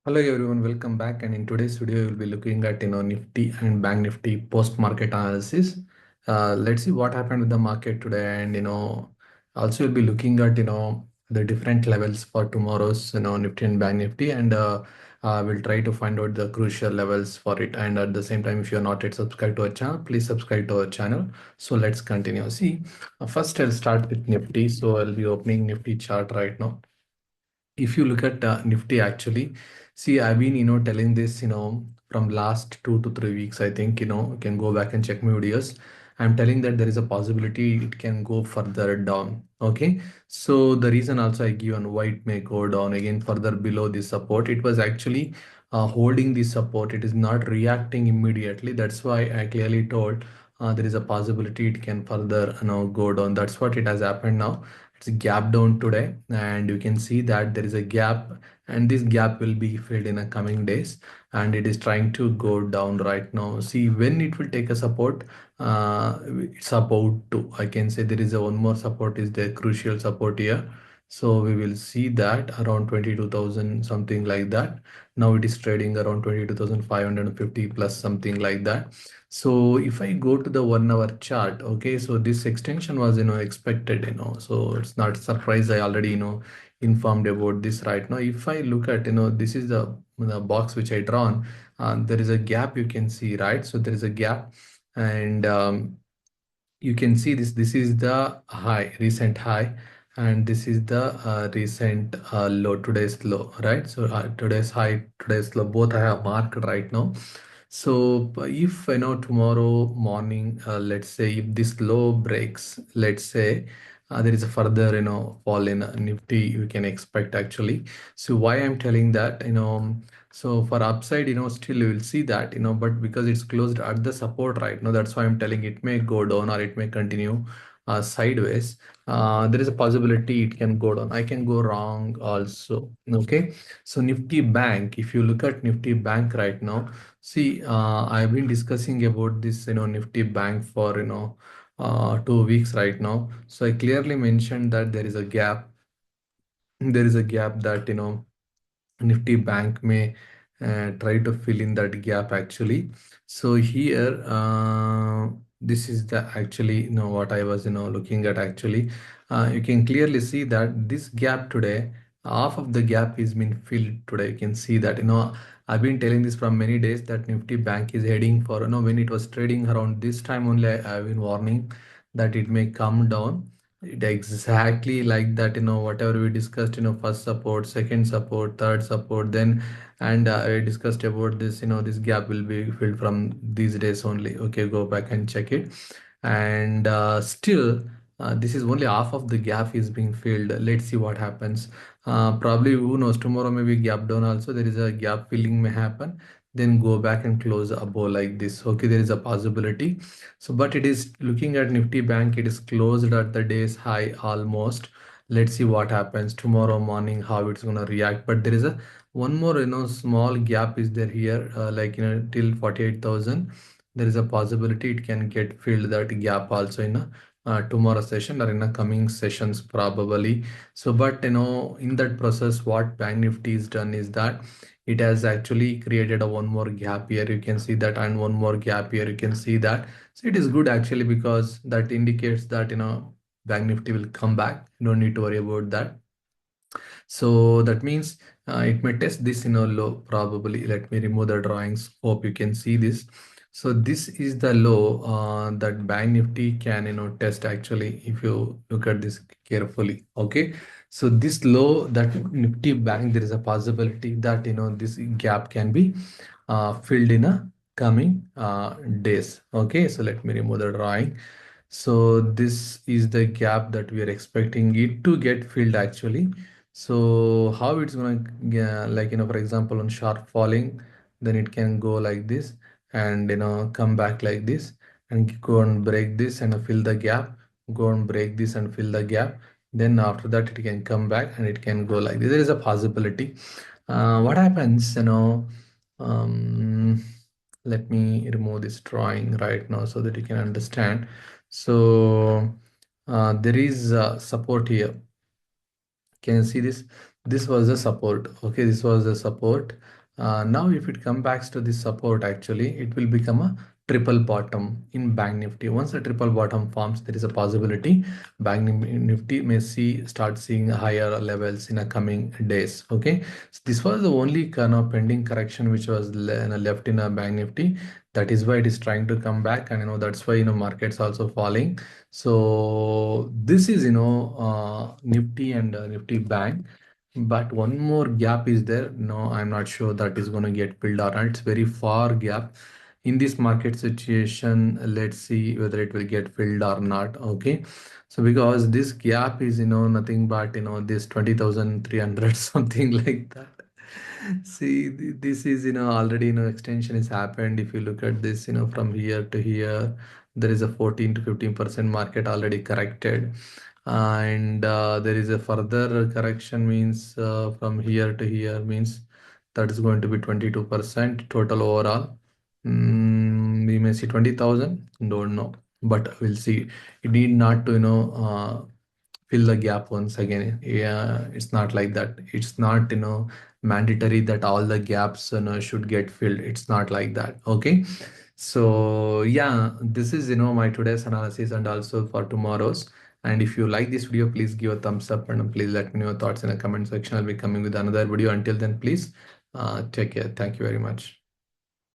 Hello everyone, welcome back. And in today's video, we'll be looking at Nifty and Bank Nifty post-market analysis. Let's see what happened with the market today, and also we'll be looking at the different levels for tomorrow's Nifty and Bank Nifty, and we'll try to find out the crucial levels for it. And at the same time, if you're not yet subscribed to our channel, please subscribe to our channel. So let's continue. See, first I'll start with Nifty. So I'll be opening Nifty chart right now. If you look at Nifty actually, see, I've been, telling this, from last 2 to 3 weeks, I think, you can go back and check my videos. I'm telling that there is a possibility it can go further down. Okay. So the reason also I give on why it may go down again further below this support, it was actually holding the support. It is not reacting immediately. That's why I clearly told there is a possibility it can further, go down. That's what it has happened now. It's a gap down today, and you can see that there is a gap, and this gap will be filled in the coming days, and it is trying to go down right now. See, when it will take a support, it's about to, I can say there is a one more support, is the crucial support here. So we will see that around 22,000, something like that. Now it is trading around 22,550 plus, something like that. So if I go to the 1 hour chart, okay, so this extension was, expected, so it's not a surprise. I already, informed about this right now. If I look at, this is the box which I drawn, there is a gap you can see, right? So there is a gap, and you can see this is the high, recent high, and this is the recent low, today's low, right? So today's high, today's low, both I have marked right now. So if tomorrow morning, let's say if this low breaks, let's say there is a further fall in Nifty you can expect actually. So why I'm telling that, so for upside, still you will see that, but because it's closed at the support right now, that's why I'm telling it may go down or it may continue sideways. There is a possibility it can go down. I can go wrong also. Okay. So Nifty Bank, if you look at Nifty Bank right now, see, I've been discussing about this, Nifty Bank for, 2 weeks right now. So I clearly mentioned that there is a gap. There is a gap that, Nifty Bank may try to fill in that gap actually. So here, this is the actually, what I was, looking at actually. You can clearly see that this gap today, half of the gap is been filled today. You can see that, I've been telling this from many days that Nifty Bank is heading for, when it was trading around this time only, I've been warning that it may come down. It exactly like that, whatever we discussed, first support, second support, third support, then, and I discussed about this, this gap will be filled from these days only. Okay, go back and check it. And still, this is only half of the gap is being filled. Let's see what happens. Probably, who knows, tomorrow maybe gap down also, there is a gap filling may happen, then go back and close above like this. Okay, there is a possibility. So, but it is looking at Nifty Bank, it is closed at the day's high almost. Let's see what happens tomorrow morning, how it's gonna react. But there is a one more, small gap is there here, like, till 48,000. There is a possibility it can get filled that gap also in a tomorrow session or in a coming sessions probably. So, but in that process, what Bank Nifty is done is that it has actually created a one more gap here. You can see that, and one more gap here. You can see that. So it is good actually, because that indicates that, Bank Nifty will come back. You don't need to worry about that. So that means it may test this in a low probably. Let me remove the drawings. Hope you can see this. So this is the low that Bank Nifty can, test actually, if you look at this carefully. Okay. So this low that Nifty Bank, there is a possibility that, this gap can be filled in a coming days. Okay. So let me remove the drawing. So this is the gap that we are expecting it to get filled actually. So how it's gonna, like, for example, on sharp falling, then it can go like this, and come back like this, and go and break this and fill the gap, go and break this and fill the gap. Then after that it can come back and it can go like this. There is a possibility. What happens, um, let me remove this drawing right now so that you can understand. So there is support here. Can you see this? this was the support. Okay, this was the support. Now if it comes back to this support, actually it will become a triple bottom in bank nifty. Once a triple bottom forms, there is a possibility nifty may start seeing higher levels in the coming days. Okay, so this was the only kind of pending correction which was left in a bank nifty. That is why it is trying to come back, and that's why markets also falling. So this is nifty and nifty bank. But one more gap is there. No, I'm not sure that is going to get filled or not. It's very far gap. In this market situation, let's see whether it will get filled or not. Okay. So because this gap is, nothing but, this 20,300 something like that. See, this is, already, extension has happened. If you look at this, from here to here, there is a 14 to 15% market already corrected. And there is a further correction means from here to here means that is going to be 22% total overall. We may see 20,000, don't know, but we'll see. You need not to, fill the gap once again. Yeah, it's not like that. It's not, mandatory that all the gaps, should get filled. It's not like that. Okay. So yeah, this is, my today's analysis and also for tomorrow's. And if you like this video, please give a thumbs up and please let me know your thoughts in the comment section. I'll be coming with another video. Until then, please take care. Thank you very much.